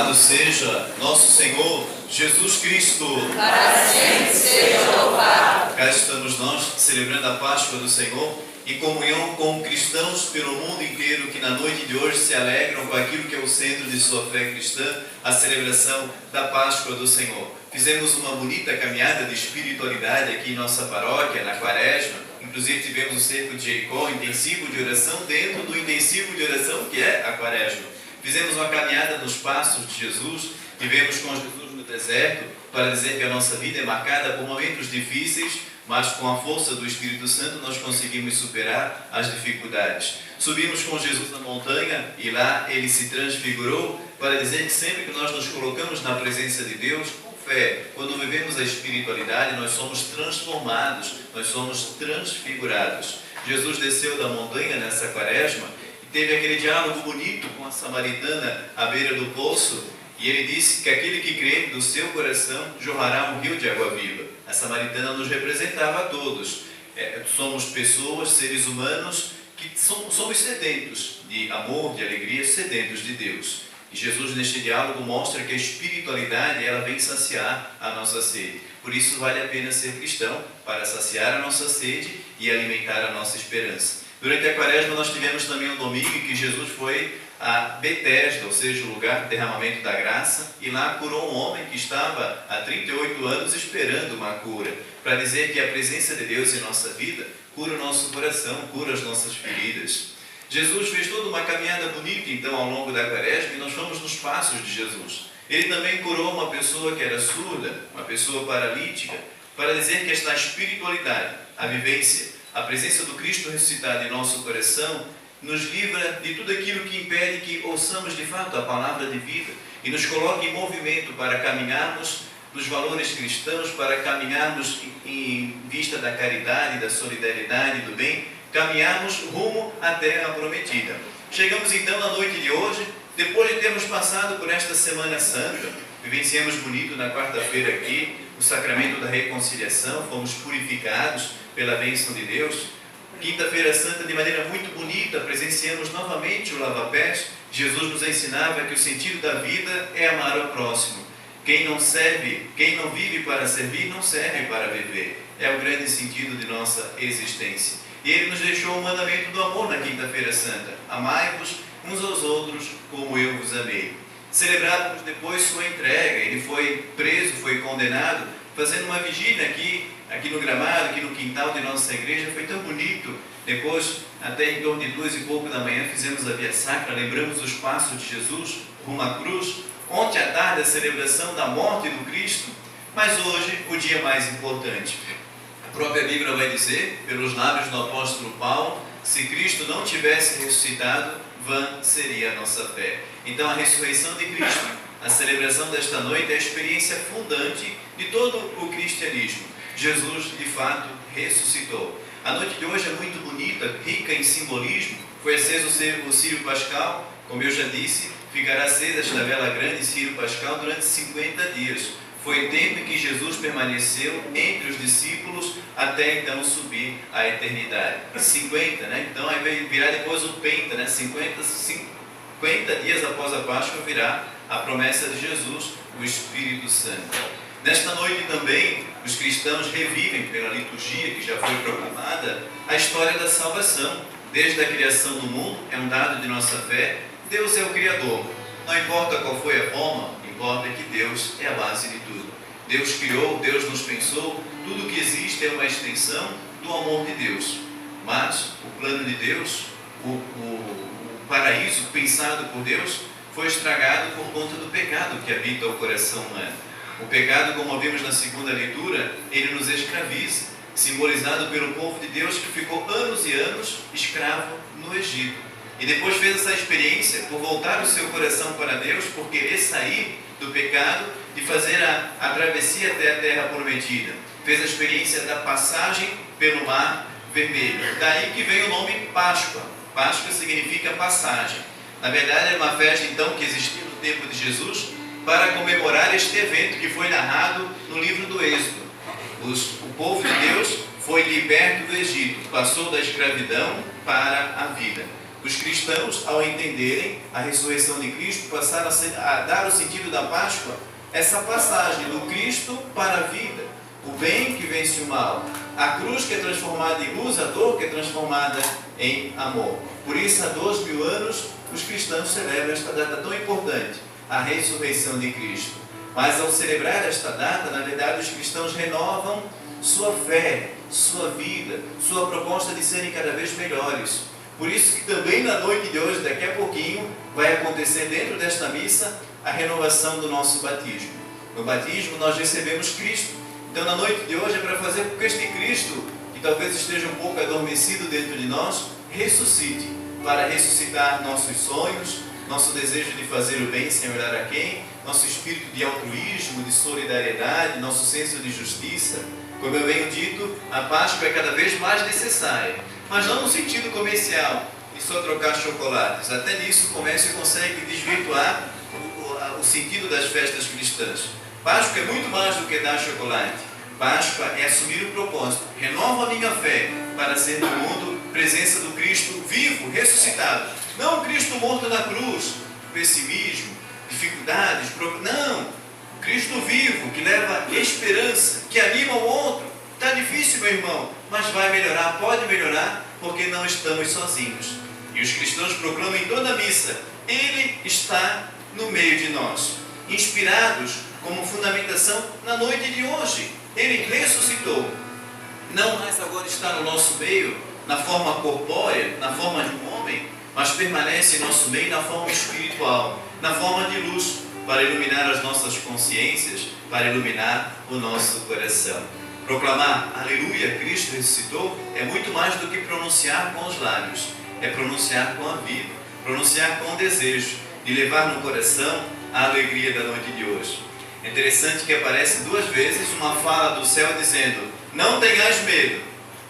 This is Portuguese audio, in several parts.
Louvado seja nosso Senhor Jesus Cristo. Para sempre seja louvado. Cá estamos nós celebrando a Páscoa do Senhor em comunhão com cristãos pelo mundo inteiro que na noite de hoje se alegram com aquilo que é o centro de sua fé cristã, a celebração da Páscoa do Senhor. Fizemos uma bonita caminhada de espiritualidade aqui em nossa paróquia, na Quaresma. Inclusive tivemos o cerco de Jericó, intensivo de oração, dentro do intensivo de oração que é a Quaresma. Fizemos uma caminhada nos passos de Jesus, vivemos com Jesus no deserto, para dizer que a nossa vida é marcada por momentos difíceis, mas com a força do Espírito Santo nós conseguimos superar as dificuldades. Subimos com Jesus na montanha e lá ele se transfigurou, para dizer que sempre que nós nos colocamos na presença de Deus, com fé, quando vivemos a espiritualidade, nós somos transformados, nós somos transfigurados. Jesus desceu da montanha nessa Quaresma, teve aquele diálogo bonito com a samaritana à beira do poço, e ele disse que aquele que crê do seu coração jorrará um rio de água viva. A samaritana nos representava a todos. Somos pessoas, seres humanos, que somos sedentos de amor, de alegria, sedentos de Deus. E Jesus, neste diálogo, mostra que a espiritualidade ela vem saciar a nossa sede. Por isso vale a pena ser cristão, para saciar a nossa sede e alimentar a nossa esperança. Durante a Quaresma nós tivemos também um domingo em que Jesus foi a Betesda, ou seja, o lugar de derramamento da graça, e lá curou um homem que estava há 38 anos esperando uma cura, para dizer que a presença de Deus em nossa vida cura o nosso coração, cura as nossas feridas. Jesus fez toda uma caminhada bonita então ao longo da Quaresma e nós fomos nos passos de Jesus. Ele também curou uma pessoa que era surda, uma pessoa paralítica, para dizer que esta espiritualidade, a vivência, a presença do Cristo ressuscitado em nosso coração nos livra de tudo aquilo que impede que ouçamos de fato a palavra de vida e nos coloca em movimento para caminharmos nos valores cristãos, para caminharmos em vista da caridade, da solidariedade, do bem, caminharmos rumo à terra prometida. Chegamos então na noite de hoje, depois de termos passado por esta Semana Santa, vivenciamos bonito na quarta-feira aqui o sacramento da reconciliação, fomos purificados pela bênção de Deus. Quinta-feira Santa, de maneira muito bonita, presenciamos novamente o lava-pés. Jesus nos ensinava que o sentido da vida é amar ao próximo. Quem não serve, quem não vive para servir, não serve para viver. É o grande sentido de nossa existência. E Ele nos deixou o mandamento do amor na Quinta-feira Santa. Amai-vos uns aos outros como eu vos amei. Celebrávamos depois sua entrega. Ele foi preso, foi condenado, fazendo uma vigília aqui no gramado, aqui no quintal de nossa igreja. Foi tão bonito. Depois, até em torno de 2 e pouco da manhã, fizemos a Via Sacra, lembramos os passos de Jesus rumo à cruz. Ontem à tarde, a celebração da morte do Cristo. Mas hoje, o dia mais importante. A própria Bíblia vai dizer, pelos lábios do apóstolo Paulo, se Cristo não tivesse ressuscitado, vã seria a nossa fé. Então, a ressurreição de Cristo, a celebração desta noite, é a experiência fundante de todo o cristianismo. Jesus, de fato, ressuscitou. A noite de hoje é muito bonita, rica em simbolismo. Foi aceso o Círio Pascal, como eu já disse, ficará acesa esta vela grande, Círio Pascal, durante 50 dias. Foi o tempo em que Jesus permaneceu entre os discípulos até então subir à eternidade. 50, né? Então aí virá depois o Penta, né? 50 dias após a Páscoa virá a promessa de Jesus, o Espírito Santo. Nesta noite também, os cristãos revivem pela liturgia que já foi proclamada a história da salvação. Desde a criação do mundo, é um dado de nossa fé, Deus é o Criador. Não importa qual foi a forma, importa que Deus é a base de tudo. Deus criou, Deus nos pensou, tudo que existe é uma extensão do amor de Deus. Mas o plano de Deus, o paraíso pensado por Deus, foi estragado por conta do pecado que habita o coração humano. O pecado, como vimos na segunda leitura, ele nos escraviza, simbolizado pelo povo de Deus que ficou anos e anos escravo no Egito. E depois fez essa experiência por voltar o seu coração para Deus, por querer sair do pecado e fazer a travessia até a terra prometida. Fez a experiência da passagem pelo mar vermelho. Daí que vem o nome Páscoa. Páscoa significa passagem. Na verdade, era uma festa então que existia no tempo de Jesus para comemorar este evento que foi narrado no livro do Êxodo. O povo de Deus foi liberto do Egito, passou da escravidão para a vida. Os cristãos, ao entenderem a ressurreição de Cristo, passaram a dar o sentido da Páscoa, essa passagem do Cristo para a vida, o bem que vence o mal, a cruz que é transformada em luz, a dor que é transformada em amor. Por isso, há 2000 anos, os cristãos celebram esta data tão importante, a ressurreição de Cristo. Mas ao celebrar esta data, na verdade, os cristãos renovam sua fé, sua vida, sua proposta de serem cada vez melhores. Por isso que também na noite de hoje, daqui a pouquinho, vai acontecer dentro desta missa a renovação do nosso batismo. No batismo nós recebemos Cristo. Então na noite de hoje é para fazer com que este Cristo, que talvez esteja um pouco adormecido dentro de nós, ressuscite, para ressuscitar nossos sonhos, nosso desejo de fazer o bem sem olhar a quem, nosso espírito de altruísmo, de solidariedade, nosso senso de justiça. Como eu venho dito, a Páscoa é cada vez mais necessária, mas não no sentido comercial, de só trocar chocolates. Até nisso o comércio consegue desvirtuar o sentido das festas cristãs. Páscoa é muito mais do que dar chocolate. Páscoa é assumir o propósito. Renovo a minha fé para ser no mundo presença do Cristo vivo, ressuscitado. Não o Cristo morto na cruz, pessimismo, dificuldades, não. Cristo vivo, que leva esperança, que anima o outro. Está difícil, meu irmão, mas vai melhorar, pode melhorar, porque não estamos sozinhos. E os cristãos proclamam em toda a missa, Ele está no meio de nós. Inspirados como fundamentação na noite de hoje. Ele ressuscitou. Não mais agora está no nosso meio, na forma corpórea, na forma de um homem, mas permanece em nosso meio na forma espiritual, na forma de luz, para iluminar as nossas consciências, para iluminar o nosso coração. Proclamar, aleluia, Cristo ressuscitou, é muito mais do que pronunciar com os lábios, é pronunciar com a vida, pronunciar com o desejo de levar no coração a alegria da noite de hoje. É interessante que aparece 2 vezes uma fala do céu dizendo, não tenhais medo.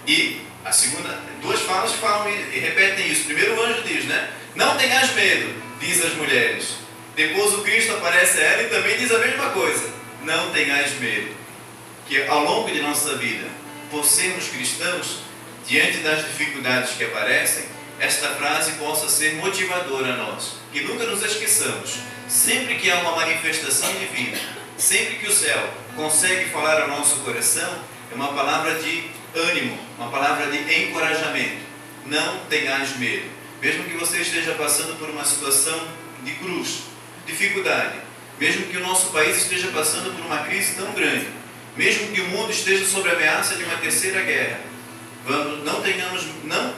E a segunda, 2 falas falam e repetem isso. Primeiro o anjo diz, né? Não tenhais medo, diz as mulheres. Depois o Cristo aparece a ela e também diz a mesma coisa. Não tenhais medo. Que ao longo de nossa vida, por sermos cristãos, diante das dificuldades que aparecem, esta frase possa ser motivadora a nós. Que nunca nos esqueçamos. Sempre que há uma manifestação divina, sempre que o céu consegue falar ao nosso coração, é uma palavra de ânimo, uma palavra de encorajamento. Não tenhais medo. Mesmo que você esteja passando por uma situação de cruz, dificuldade, mesmo que o nosso país esteja passando por uma crise tão grande, mesmo que o mundo esteja sob a ameaça de uma terceira guerra, não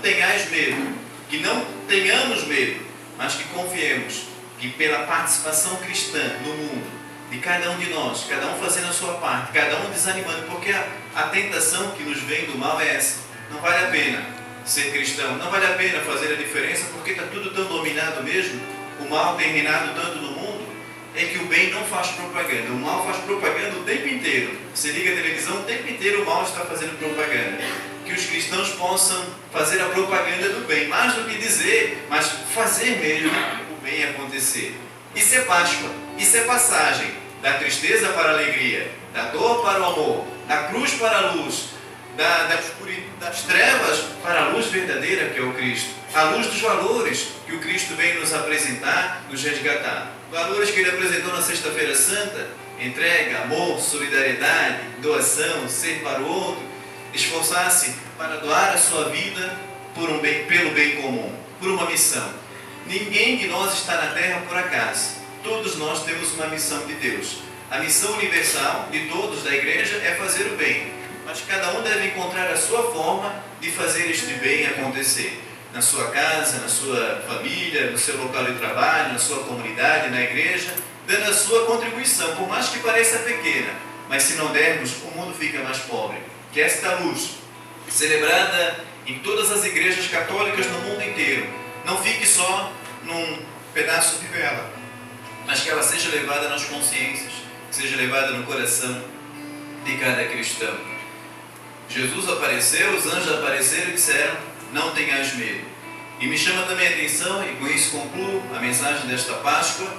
tenhais medo, que não tenhamos medo, mas que confiemos que pela participação cristã no mundo, de cada um de nós, cada um fazendo a sua parte, cada um desanimando, porque a tentação que nos vem do mal é essa. Não vale a pena ser cristão, não vale a pena fazer a diferença, porque está tudo tão dominado mesmo, o mal tem reinado tanto no mundo, é que o bem não faz propaganda, o mal faz propaganda o tempo inteiro. Você liga a televisão, o tempo inteiro o mal está fazendo propaganda. Que os cristãos possam fazer a propaganda do bem, mais do que dizer, mas fazer mesmo o bem acontecer. Isso é Páscoa, isso é passagem da tristeza para a alegria, da dor para o amor, da cruz para a luz, das trevas para a luz verdadeira que é o Cristo, a luz dos valores que o Cristo vem nos apresentar, nos resgatar. Valores que Ele apresentou na Sexta-feira Santa: entrega, amor, solidariedade, doação, ser para o outro, esforçar-se para doar a sua vida pelo bem comum, por uma missão. Ninguém de nós está na terra por acaso. Todos nós temos uma missão de Deus. A missão universal de todos da igreja é fazer o bem, mas cada um deve encontrar a sua forma de fazer este bem acontecer. Na sua casa, na sua família, no seu local de trabalho, na sua comunidade, na igreja, dando a sua contribuição, por mais que pareça pequena, mas se não dermos, o mundo fica mais pobre. Que esta luz, celebrada em todas as igrejas católicas no mundo inteiro, não fique só num pedaço de vela, mas que ela seja levada nas consciências, que seja levada no coração de cada cristão. Jesus apareceu, os anjos apareceram e disseram: não tenhais medo. E me chama também a atenção, e com isso concluo a mensagem desta Páscoa,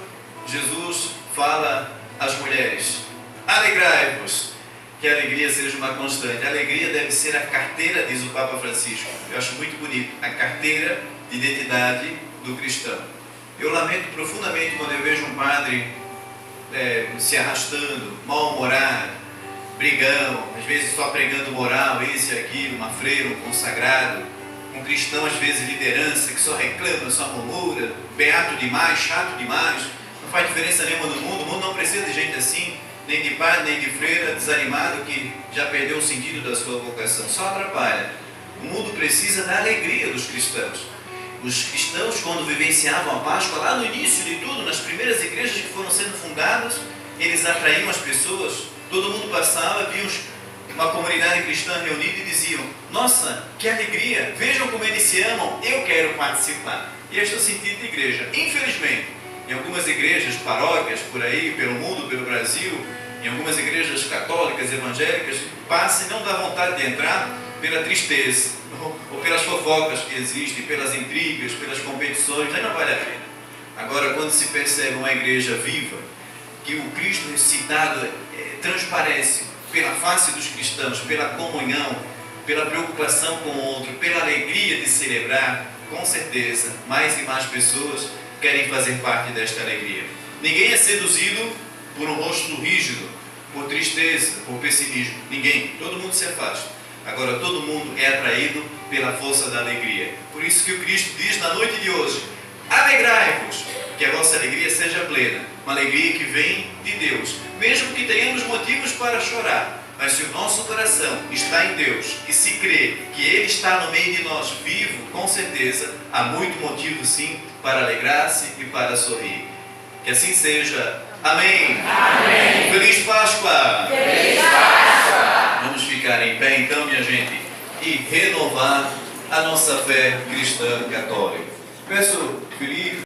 Jesus fala às mulheres: alegrai-vos. Que a alegria seja uma constante. A alegria deve ser a carteira, diz o Papa Francisco. Eu acho muito bonito. A carteira de identidade do cristão. Eu lamento profundamente quando eu vejo um padre se arrastando, mal-humorado, brigão, às vezes só pregando moral, isso e aquilo, uma freira, um consagrado, um cristão, às vezes liderança, que só reclama, só murmura, beato demais, chato demais, não faz diferença nenhuma no mundo. O mundo não precisa de gente assim, nem de padre, nem de freira, desanimado, que já perdeu o sentido da sua vocação, só atrapalha. O mundo precisa da alegria dos cristãos. Os cristãos, quando vivenciavam a Páscoa, lá no início de tudo, nas primeiras igrejas que foram sendo fundadas, eles atraíam as pessoas, todo mundo passava, viam uma comunidade cristã reunida e diziam: nossa, que alegria, vejam como eles se amam, eu quero participar. E este é o sentido de igreja. Infelizmente, em algumas igrejas, paróquias por aí, pelo mundo, pelo Brasil, em algumas igrejas católicas, evangélicas, passa e não dá vontade de entrar pela tristeza, ou pelas fofocas que existem, pelas intrigas, pelas competições, aí não vale a pena. Agora, quando se percebe uma igreja viva, que o Cristo ressuscitado transparece pela face dos cristãos, pela comunhão, pela preocupação com o outro, pela alegria de celebrar, com certeza, mais e mais pessoas querem fazer parte desta alegria. Ninguém é seduzido por um rosto rígido, por tristeza, por pessimismo. Ninguém. Todo mundo se afasta. Agora, todo mundo é atraído pela força da alegria. Por isso que o Cristo diz na noite de hoje: alegrai-vos, que a vossa alegria seja plena. Uma alegria que vem de Deus. Mesmo que tenhamos motivos para chorar, mas se o nosso coração está em Deus e se crê que Ele está no meio de nós, vivo, com certeza, há muito motivo sim para alegrar-se e para sorrir. Que assim seja. Amém. Amém. Feliz Páscoa. Feliz Páscoa. Vamos ficar em pé então, minha gente, e renovar a nossa fé cristã católica. Peço, Felipe.